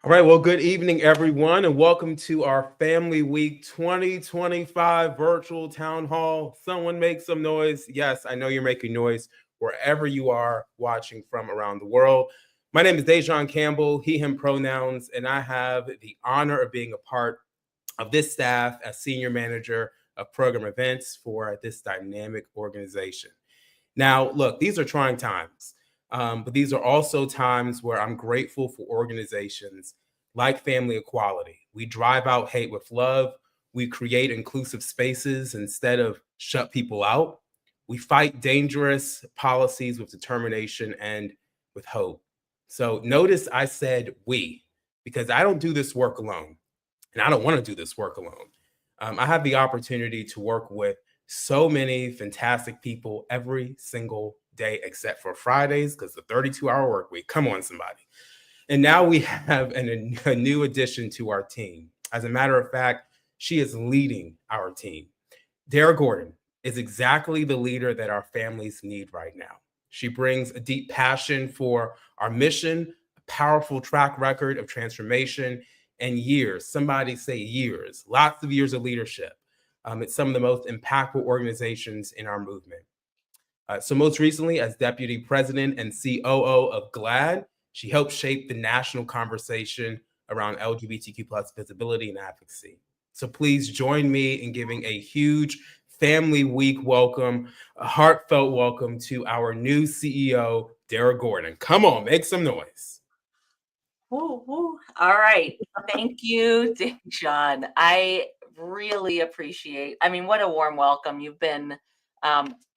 All right, well, good evening, everyone, and welcome to our Family Week 2025 virtual town hall. Someone make some noise. Yes, I know you're making noise wherever you are watching from around the world. My name is Dejan Campbell, he, him pronouns, and I have the honor of being a part of this staff as senior manager of program events for this dynamic organization. Now, look, these are trying times, but these are also times where I'm grateful for organizations like Family Equality. We drive out hate with love. We create inclusive spaces instead of shut people out. We fight dangerous policies with determination and with hope. So notice I said we, because I don't do this work alone, and I don't want to do this work alone. I have the opportunity to work with so many fantastic people every single day, except for Fridays, because the 32-hour work week. Come on, somebody. And now we have a new addition to our team. As a matter of fact, she is leading our team. Dara Gordon is exactly the leader that our families need right now. She brings a deep passion for our mission, a powerful track record of transformation, and years, somebody say years, lots of years of leadership. It's some of the most impactful organizations in our movement. So most recently, as deputy president and COO of GLAD, she helped shape the national conversation around LGBTQ plus visibility and advocacy. So please join me in giving a huge Family Week welcome, a heartfelt welcome to our new CEO, Dara Gordon. Come on, make some noise. Woo, woo. All right. Thank you, Dejan. I really appreciate, what a warm welcome. You've been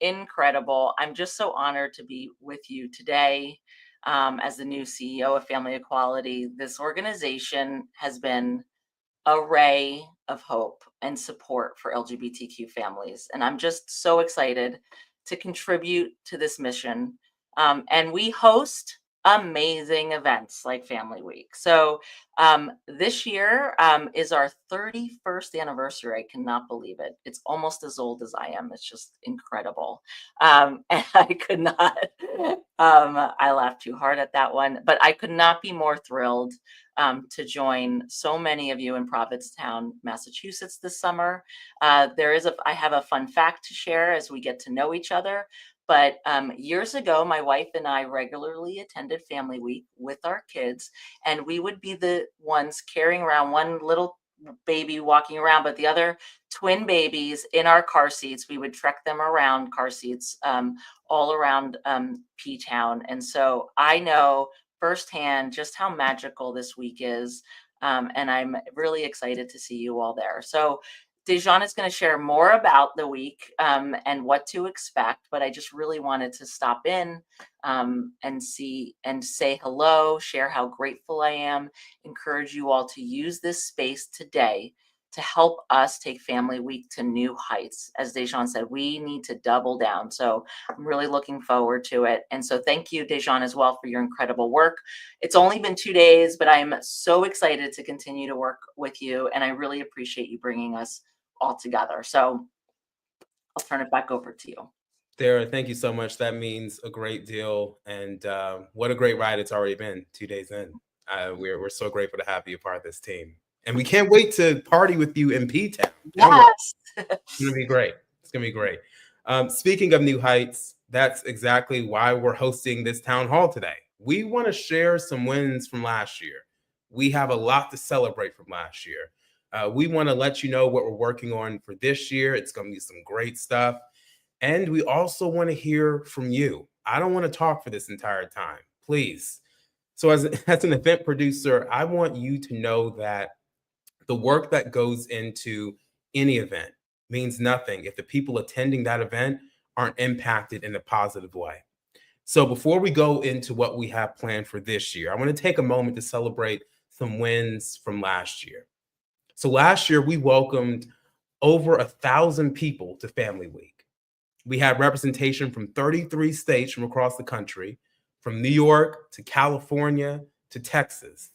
incredible. I'm just so honored to be with you today as the new CEO of Family Equality. This organization has been a ray of hope and support for LGBTQ families. And I'm just so excited to contribute to this mission. And we host amazing events like Family Week. So this year is our 31st anniversary. I cannot believe it. It's almost as old as I am. It's just incredible. And I could not, I laughed too hard at that one, but I could not be more thrilled to join so many of you in Provincetown, Massachusetts this summer. I have a fun fact to share as we get to know each other. But years ago, my wife and I regularly attended Family Week with our kids, and we would be the ones carrying around one little baby walking around, but the other twin babies in our car seats. We would trek them around car seats all around P-Town. And so I know firsthand just how magical this week is. And I'm really excited to see you all there. So Dejan is going to share more about the week and what to expect, but I just really wanted to stop in and say hello, share how grateful I am, encourage you all to use this space today to help us take Family Week to new heights. As Dejan said, we need to double down. So I'm really looking forward to it. And so thank you, Dejan, as well for your incredible work. It's only been 2 days, but I'm so excited to continue to work with you. And I really appreciate you bringing us all together. So I'll turn it back over to you. Dara, thank you so much. That means a great deal. And what a great ride it's already been 2 days in. We're so grateful to have you a part of this team. And we can't wait to party with you in P-Town. Yes. It's going to be great. It's going to be great. Speaking of new heights, that's exactly why we're hosting this town hall today. We want to share some wins from last year. We have a lot to celebrate from last year. We want to let you know what we're working on for this year. It's going to be some great stuff. And we also want to hear from you. I don't want to talk for this entire time, please. So as an event producer, I want you to know that the work that goes into any event means nothing if the people attending that event aren't impacted in a positive way. So before we go into what we have planned for this year, I want to take a moment to celebrate some wins from last year. So last year, we welcomed over 1,000 people to Family Week. We had representation from 33 states from across the country, from New York to California to Texas.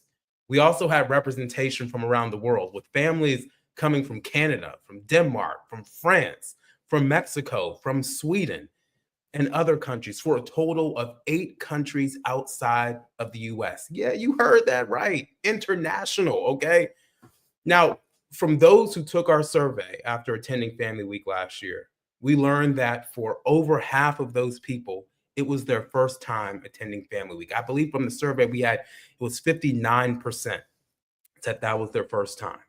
We also had representation from around the world, with families coming from Canada, from Denmark, from France, from Mexico, from Sweden. and other countries for a total of 8 countries outside of the US. Yeah, you heard that right. International, okay? Now, from those who took our survey after attending Family Week last year, we learned that for over half of those people, it was their first time attending Family Week. I believe from the survey we had, it was 59% said that was their first time.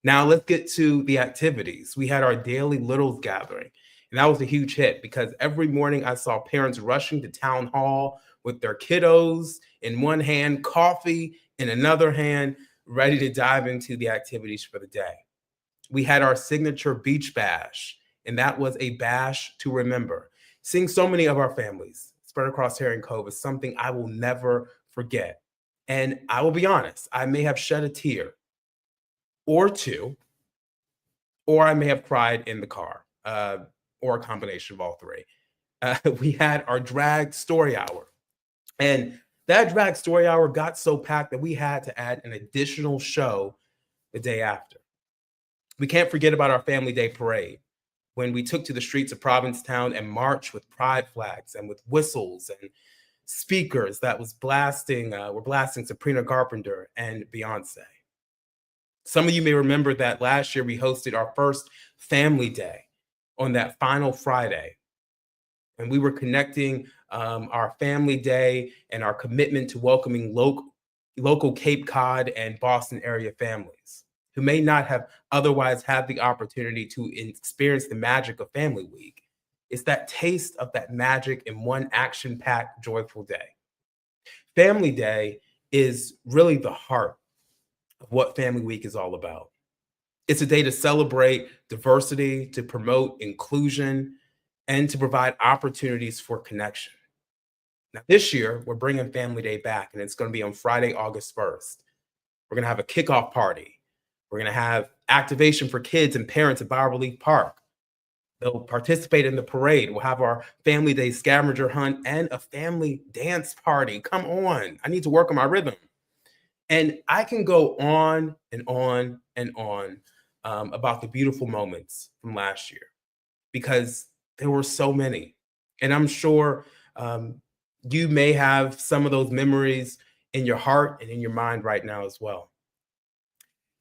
Now let's get to the activities. We had our daily Littles gathering, and that was a huge hit because every morning I saw parents rushing to town hall with their kiddos in one hand, coffee in another hand, ready to dive into the activities for the day. We had our signature beach bash, and that was a bash to remember. Seeing so many of our families spread across Herring Cove is something I will never forget. And I will be honest, I may have shed a tear or two, or I may have cried in the car, or a combination of all three. We had our drag story hour, and that drag story hour got so packed that we had to add an additional show the day after. We can't forget about our Family Day parade when we took to the streets of Provincetown and marched with pride flags and with whistles and speakers that was blasting, were blasting Sabrina Carpenter and Beyonce. Some of you may remember that last year we hosted our first Family Day on that final Friday. And we were connecting our Family Day and our commitment to welcoming local Cape Cod and Boston area families who may not have otherwise had the opportunity to experience the magic of Family Week. It's that taste of that magic in one action-packed, joyful day. Family Day is really the heart of what Family Week is all about. It's a day to celebrate diversity, to promote inclusion, and to provide opportunities for connection. Now, this year, we're bringing Family Day back, and it's going to be on Friday, August 1st. We're going to have a kickoff party. We're going to have activation for kids and parents at Bowerleaf Park. They'll participate in the parade. We'll have our Family Day scavenger hunt and a family dance party. Come on, I need to work on my rhythm. And I can go on and on and on about the beautiful moments from last year because there were so many. And I'm sure you may have some of those memories in your heart and in your mind right now as well.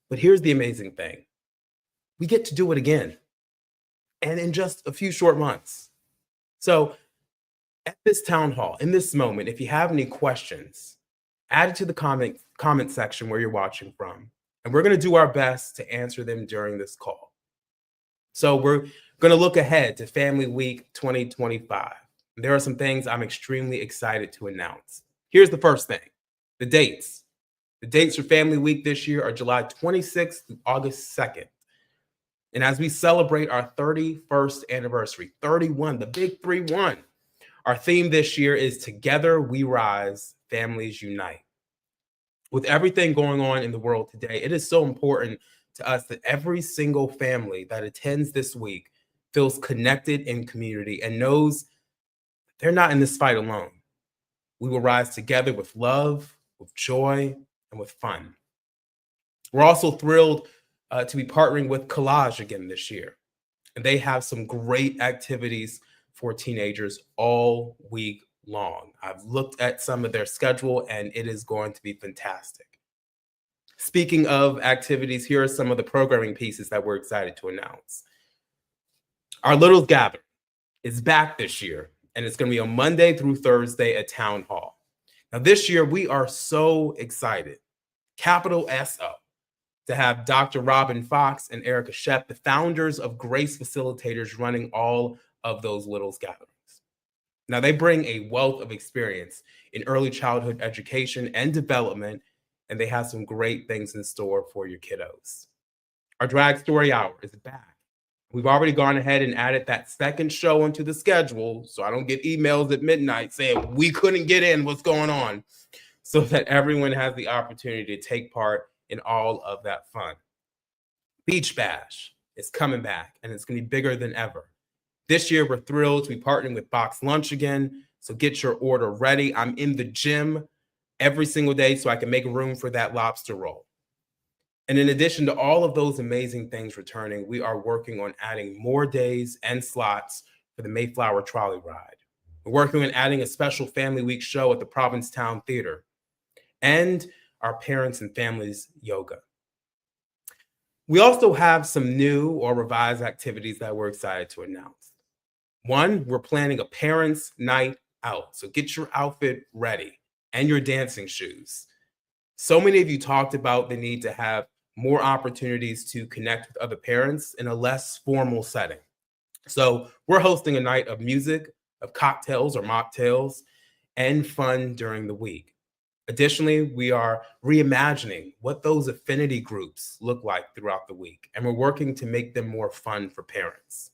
But here's the amazing thing. We get to do it again, and in just a few short months. So at this town hall, in this moment, if you have any questions, add it to the comment section where you're watching from, and we're going to do our best to answer them during this call. So we're going to look ahead to Family Week 2025. There are some things I'm extremely excited to announce. Here's the first thing, the dates. The dates for Family Week this year are July 26th through August 2nd. And as we celebrate our 31st anniversary, 31, the big 3-1, our theme this year is Together We Rise, Families Unite. With everything going on in the world today, it is so important to us that every single family that attends this week feels connected in community and knows they're not in this fight alone. We will rise together with love, with joy, and with fun. We're also thrilled to be partnering with Collage again this year. And they have some great activities for teenagers all week long. I've looked at some of their schedule and it is going to be fantastic. Speaking of activities, here are some of the programming pieces that we're excited to announce. Our Littles Gathering is back this year, and it's going to be on Monday through Thursday at Town Hall. Now, this year, we are so excited, capital S-O, to have Dr. Robin Fox and Erica Shep, the founders of Grace Facilitators, running all of those Littles gatherings. Now, they bring a wealth of experience in early childhood education and development, and they have some great things in store for your kiddos. Our Drag Story Hour is back. We've already gone ahead and added that second show into the schedule, so I don't get emails at midnight saying we couldn't get in, what's going on, so that everyone has the opportunity to take part in all of that fun. Beach Bash is coming back, and it's going to be bigger than ever. This year, we're thrilled to be partnering with Box Lunch again, so get your order ready. I'm in the gym every single day so I can make room for that lobster roll. And in addition to all of those amazing things returning, we are working on adding more days and slots for the Mayflower Trolley Ride. We're working on adding a special Family Week show at the Provincetown Theater and our Parents and Families Yoga. We also have some new or revised activities that we're excited to announce. One, we're planning a Parents' Night Out. So get your outfit ready and your dancing shoes. So many of you talked about the need to have more opportunities to connect with other parents in a less formal setting. So we're hosting a night of music, of cocktails or mocktails, and fun during the week. Additionally, we are reimagining what those affinity groups look like throughout the week, and we're working to make them more fun for parents.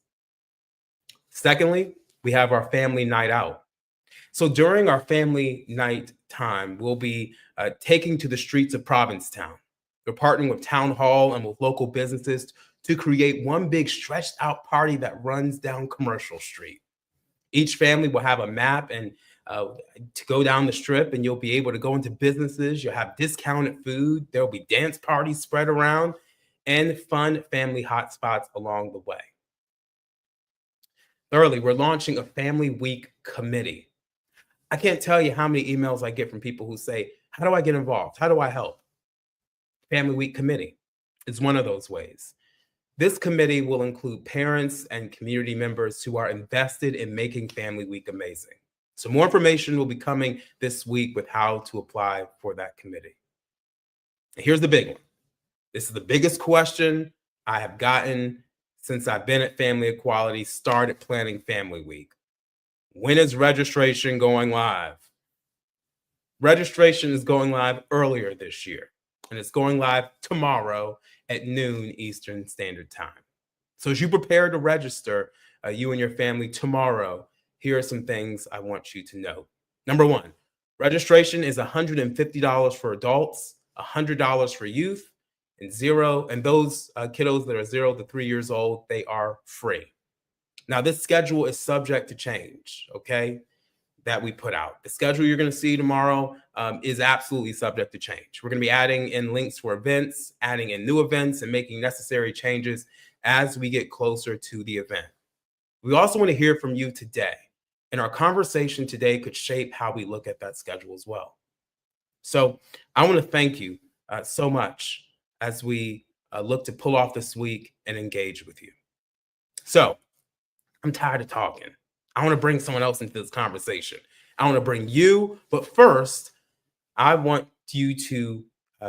Secondly, we have our family night out. So during our family night time, we'll be taking to the streets of Provincetown. We're partnering with Town Hall and with local businesses to create one big stretched out party that runs down Commercial Street. Each family will have a map and to go down the strip, and you'll be able to go into businesses. You'll have discounted food. There'll be dance parties spread around and fun family hotspots along the way. Thirdly, we're launching a Family Week committee. I can't tell you how many emails I get from people who say, how do I get involved? How do I help? Family Week committee is one of those ways. This committee will include parents and community members who are invested in making Family Week amazing. So more information will be coming this week with how to apply for that committee. And here's the big one. This is the biggest question I have gotten since I've been at Family Equality, started planning Family Week. When is registration going live? Registration is going live earlier this year, and it's going live tomorrow at noon Eastern Standard Time. So as you prepare to register, you and your family tomorrow, here are some things I want you to know. Number one, registration is $150 for adults, $100 for youth, and those kiddos that are 0 to 3 years old, they are free. Now, this schedule is subject to change, okay, that we put out. The schedule you're going to see tomorrow is absolutely subject to change. We're going to be adding in links for events, adding in new events, and making necessary changes as we get closer to the event. We also want to hear from you today, and our conversation today could shape how we look at that schedule as well. So I want to thank you so much as we look to pull off this week and engage with you. So I'm tired of talking. I want to bring someone else into this conversation. I want to bring you, but first, I want you to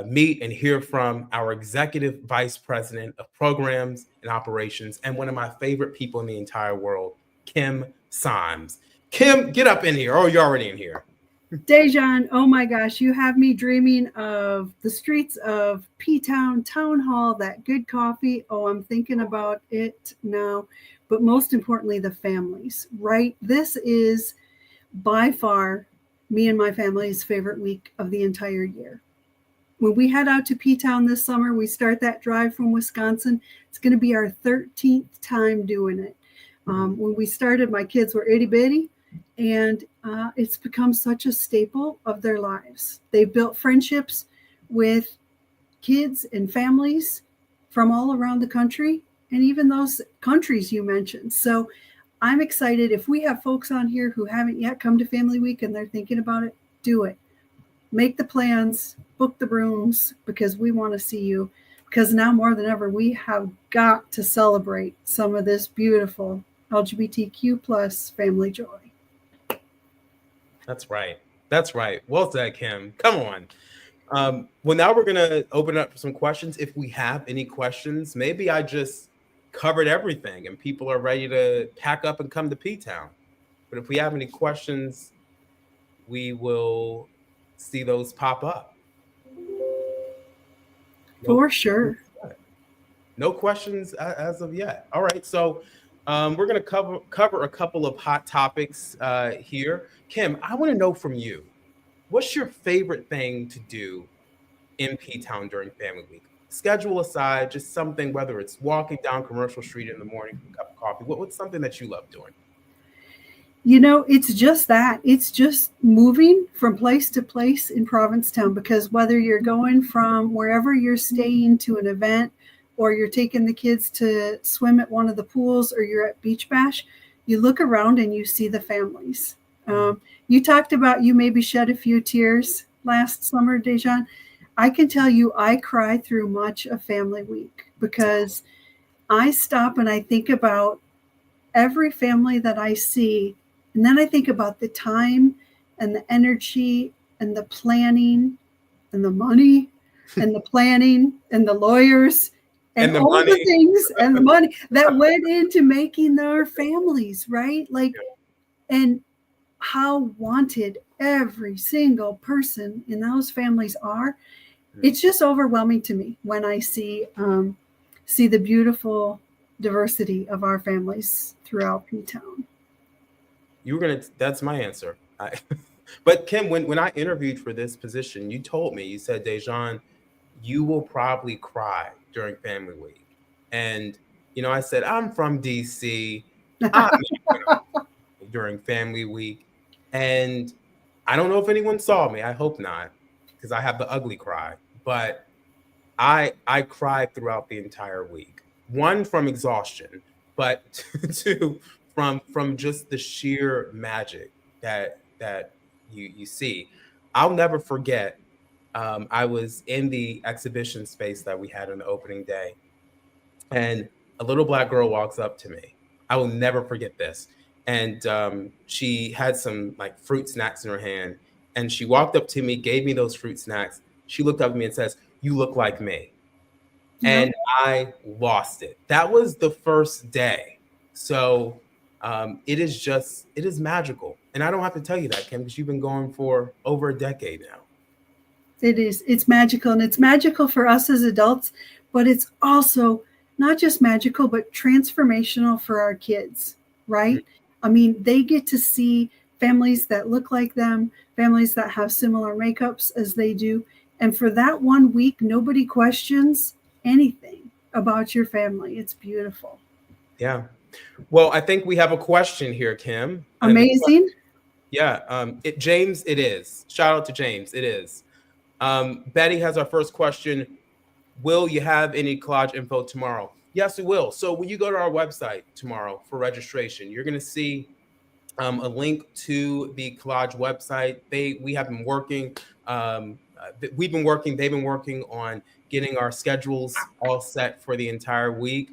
meet and hear from our Executive Vice President of Programs and Operations and one of my favorite people in the entire world, Kim Symes. Kim, get up in here. Oh, you're already in here. Dejan, oh my gosh, you have me dreaming of the streets of P-Town, Town Hall, that good coffee. Oh, I'm thinking about it now. But most importantly, the families, right? This is by far me and my family's favorite week of the entire year. When we head out to P-Town this summer, we start that drive from Wisconsin. It's going to be our 13th time doing it. When we started, my kids were itty bitty, and it's become such a staple of their lives. They've built friendships with kids and families from all around the country, and even those countries you mentioned. So I'm excited. If we have folks on here who haven't yet come to Family Week and they're thinking about it, do it. Make the plans, book the rooms, because we want to see you. Because now more than ever, we have got to celebrate some of this beautiful LGBTQ plus family joy. That's right. That's right. Well said, Kim. Come on. Well, now we're going to open up for some questions. If we have any questions, maybe I just covered everything and people are ready to pack up and come to P-Town. But if we have any questions, we will see those pop up. For sure. No questions as of yet. All right. So we're going to cover a couple of hot topics here. Kim, I want to know from you, what's your favorite thing to do in P-Town during Family Week? Schedule aside, just something, whether it's walking down Commercial Street in the morning for a cup of coffee. What's something that you love doing? You know, it's just that. It's just moving from place to place in Provincetown, because whether you're going from wherever you're staying to an event, or you're taking the kids to swim at one of the pools, or you're at Beach Bash, you look around and you see the families. You talked about you maybe shed a few tears last summer, Dejan. I can tell you I cry through much of Family Week because I stop and I think about every family that I see, and then I think about the time and the energy and the planning and the money and the planning and the lawyers and the all money. the things and the money that went into making their families, right? Like, and how wanted every single person in those families are. It's just overwhelming to me when I see the beautiful diversity of our families throughout P-Town. That's my answer. But Kim, when I interviewed for this position, you told me, you said, Dejan, you will probably cry during Family Week. And, I said, I'm from DC. I'm during Family Week. And I don't know if anyone saw me. I hope not, because I have the ugly cry. But I cried throughout the entire week. One, from exhaustion, but two, from just the sheer magic that you see. I'll never forget. I was in the exhibition space that we had on the opening day, and a little Black girl walks up to me. I will never forget this. And she had some like fruit snacks in her hand, and she walked up to me, gave me those fruit snacks. She looked up at me and says, "You look like me." And I lost it. That was the first day. So it is magical. And I don't have to tell you that, Kim, because you've been going for over a decade now. It is. It's magical, and it's magical for us as adults, but it's also not just magical, but transformational for our kids, right? I mean, they get to see families that look like them, families that have similar makeups as they do. And for that 1 week, nobody questions anything about your family. It's beautiful. Yeah. Well, I think we have a question here, Kim. Amazing. Yeah. James, it is. Shout out to James. It is. Betty has our first question. Will you have any collage info tomorrow? Yes, we will. So when you go to our website tomorrow for registration, you're going to see a link to the collage website. We have been working. We've been working. They've been working on getting our schedules all set for the entire week.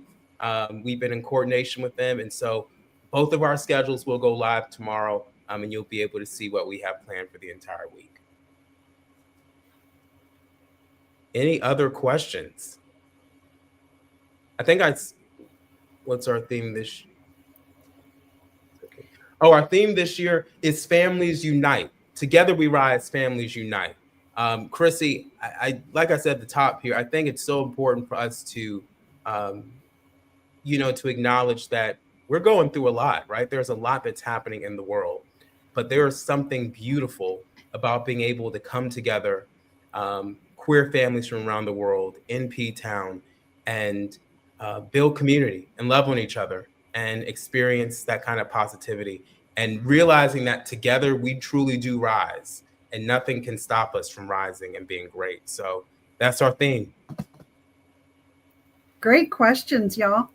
We've been in coordination with them, and so both of our schedules will go live tomorrow, and you'll be able to see what we have planned for the entire week. Any other questions? I think what's our theme this year? Okay. Oh, our theme this year is Families Unite. Together we rise, families unite. Chrissy, I like I said at the top here, I think it's so important for us to, to acknowledge that we're going through a lot, right? There's a lot that's happening in the world, but there is something beautiful about being able to come together, queer families from around the world in P-Town, and build community and love on each other and experience that kind of positivity, and realizing that together we truly do rise and nothing can stop us from rising and being great. So that's our theme. Great questions, y'all.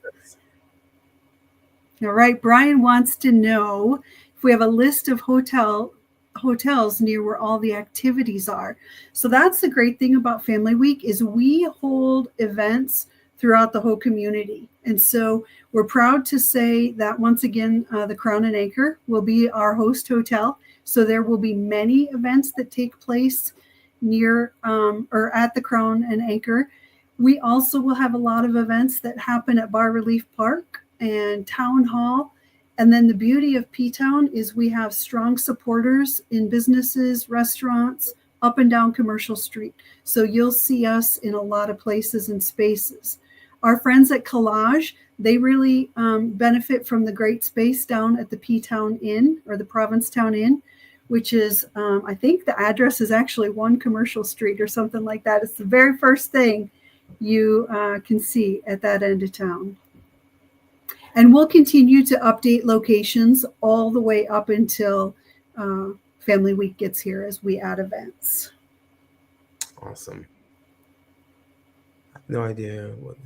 All right. Brian wants to know if we have a list of hotels near where all the activities are. So that's the great thing about Family Week is we hold events throughout the whole community. And so we're proud to say that once again, the Crown and Anchor will be our host hotel. So there will be many events that take place near or at the Crown and Anchor. We also will have a lot of events that happen at Bar Relief Park and Town Hall. And then the beauty of P-Town is we have strong supporters in businesses, restaurants, up and down Commercial Street. So you'll see us in a lot of places and spaces. Our friends at Collage, they really benefit from the great space down at the P-Town Inn or the Provincetown Inn, which is, I think the address is actually 1 Commercial Street or something like that. It's the very first thing you can see at that end of town. And we'll continue to update locations all the way up until Family Week gets here as we add events. Awesome. I have no idea what.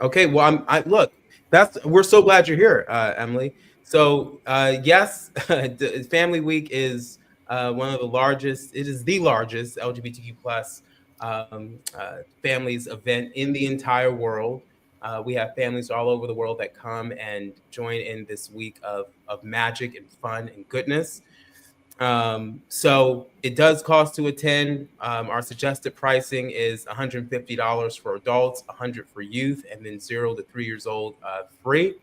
Okay, well, look, We're so glad you're here, Emily. So yes, Family Week is one of the largest. It is the largest LGBTQ plus families event in the entire world. We have families all over the world that come and join in this week of magic and fun and goodness. So it does cost to attend. Our suggested pricing is $150 for adults, $100 for youth, and then 0 to 3 years old free.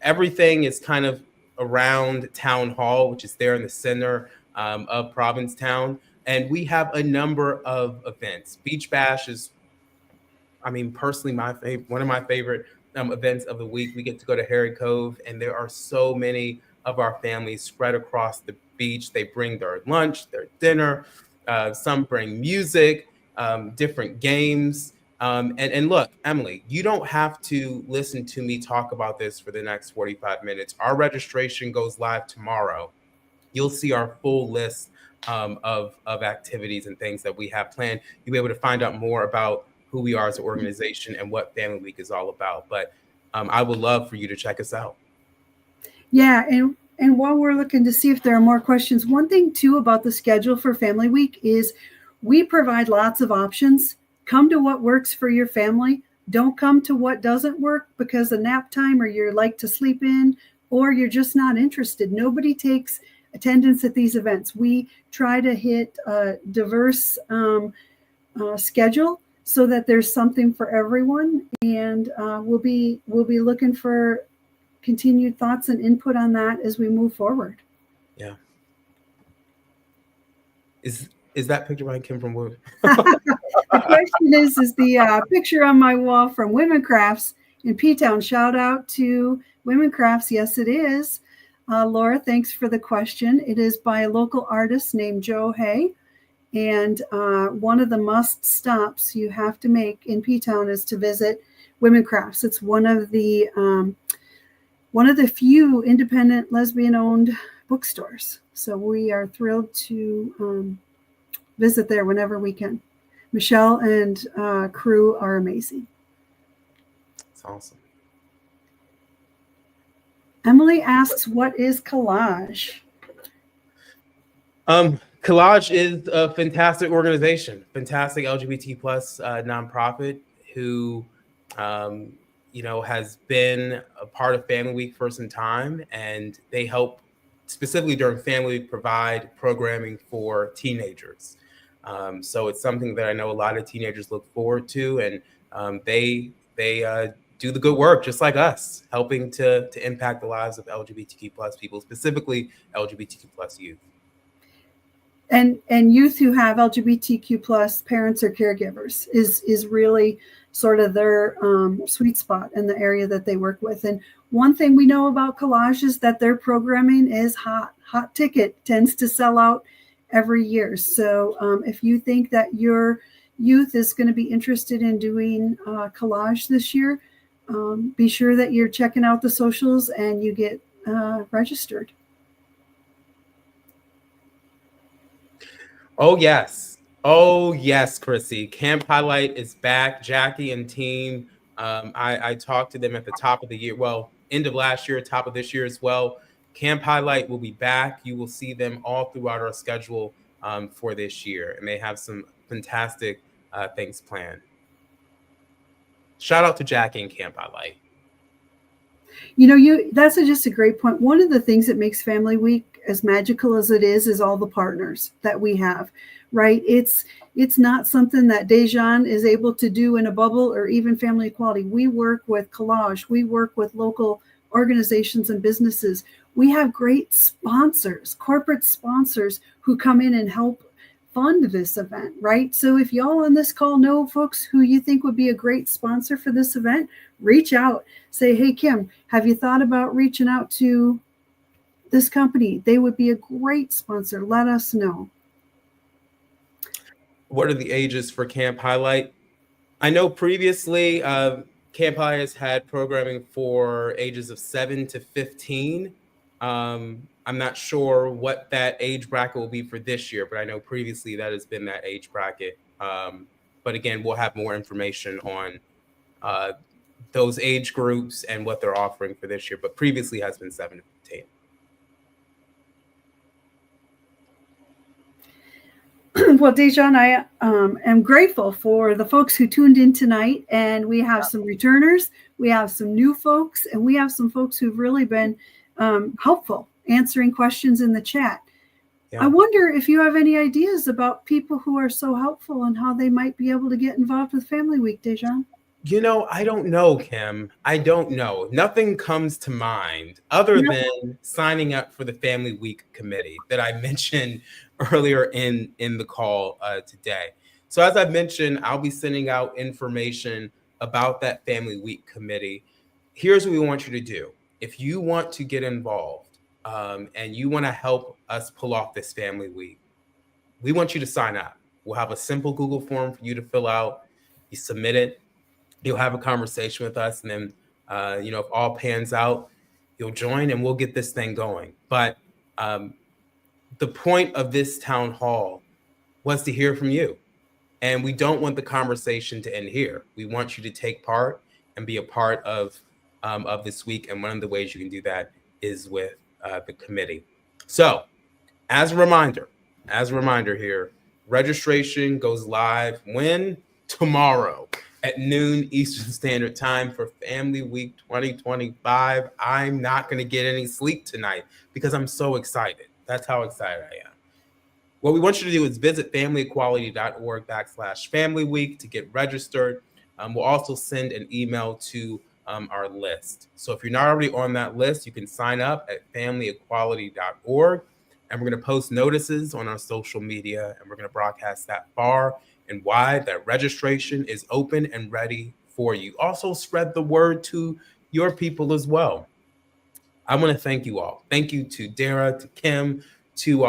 Everything is kind of around Town Hall, which is there in the center of Provincetown. And we have a number of events. Beach Bash is, I mean, personally, one of my favorite events of the week. We get to go to Harry Cove, and there are so many of our families spread across the beach. They bring their lunch, their dinner. Some bring music, different games. And look, Emily, you don't have to listen to me talk about this for the next 45 minutes. Our registration goes live tomorrow. You'll see our full list of activities and things that we have planned. You'll be able to find out more about who we are as an organization and what Family Week is all about. But I would love for you to check us out. Yeah, and while we're looking to see if there are more questions, one thing too about the schedule for Family Week is we provide lots of options. Come to what works for your family. Don't come to what doesn't work because of nap time or you're like to sleep in or you're just not interested. Nobody takes attendance at these events. We try to hit a diverse schedule so that there's something for everyone, and we'll be looking for continued thoughts and input on that as we move forward. Yeah. Is that picture by Kim from Wood? The question is the picture on my wall from Women Crafts in P-Town. Shout out to Women Crafts. Yes, it is. Laura, thanks for the question. It is by a local artist named Joe Hay. And one of the must stops you have to make in P-Town is to visit Women Crafts. It's one of the few independent lesbian-owned bookstores. So we are thrilled to visit there whenever we can. Michelle and crew are amazing. It's awesome. Emily asks, what is Collage? Collage is a fantastic organization, fantastic LGBT plus nonprofit who, has been a part of Family Week for some time, and they help specifically during Family Week provide programming for teenagers. So it's something that I know a lot of teenagers look forward to, and they do the good work just like us, helping to impact the lives of LGBTQ plus people, specifically LGBTQ plus youth. And youth who have LGBTQ plus parents or caregivers is really sort of their sweet spot in the area that they work with. And one thing we know about Collage is that their programming is hot ticket, tends to sell out every year. So if you think that your youth is going to be interested in doing Collage this year, be sure that you're checking out the socials and you get registered. Oh, yes, Chrissy. Camp Highlight is back. Jackie and team. I talked to them at the top of the year. Well, end of last year, top of this year as well. Camp Highlight will be back. You will see them all throughout our schedule for this year. And they have some fantastic things planned. Shout out to Jackie and Camp Highlight. That's just a great point. One of the things that makes Family Week as magical as it is all the partners that we have, right? It's not something that Dejan is able to do in a bubble or even Family Equality. We work with Collage. We work with local organizations and businesses. We have great sponsors, corporate sponsors who come in and help fund this event, right? So if y'all on this call know folks who you think would be a great sponsor for this event, reach out. Say, hey, Kim, have you thought about reaching out to this company? They would be a great sponsor. Let us know. What are the ages for Camp Highlight? I know previously Camp Highlight has had programming for ages of 7 to 15. I'm not sure what that age bracket will be for this year, but I know previously that has been that age bracket. But again, we'll have more information on those age groups and what they're offering for this year, but previously has been 7 to 15. Well, Dejan, I am grateful for the folks who tuned in tonight, and we have some returners, we have some new folks, and we have some folks who've really been helpful answering questions in the chat. I wonder if you have any ideas about people who are so helpful and how they might be able to get involved with Family Week, Dejan. I don't know, Kim. I don't know. Nothing comes to mind other than signing up for the Family Week committee that I mentioned earlier in the call today. So as I mentioned, I'll be sending out information about that Family Week committee. Here's what we want you to do. If you want to get involved and you want to help us pull off this Family Week, we want you to sign up. We'll have a simple Google form for you to fill out. You submit it. You'll have a conversation with us, and then, if all pans out, you'll join and we'll get this thing going. But the point of this town hall was to hear from you. And we don't want the conversation to end here. We want you to take part and be a part of this week. And one of the ways you can do that is with the committee. So as a reminder here, registration goes live when? Tomorrow at noon Eastern Standard Time for Family Week 2025. I'm not going to get any sleep tonight because I'm so excited. That's how excited I am. What we want you to do is visit familyequality.org/Family Week to get registered. We'll also send an email to our list. So if you're not already on that list, you can sign up at familyequality.org. And we're going to post notices on our social media, and we're going to broadcast that far and wide that registration is open and ready for you. Also spread the word to your people as well. I want to thank you all. Thank you to Dara, to Kim, to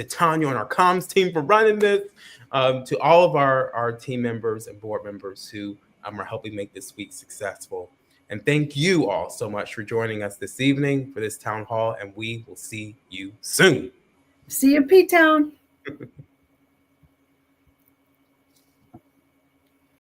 Tanya on our comms team for running this, to all of our team members and board members who are helping make this week successful. And thank you all so much for joining us this evening for this town hall, and we will see you soon. See you in P-Town.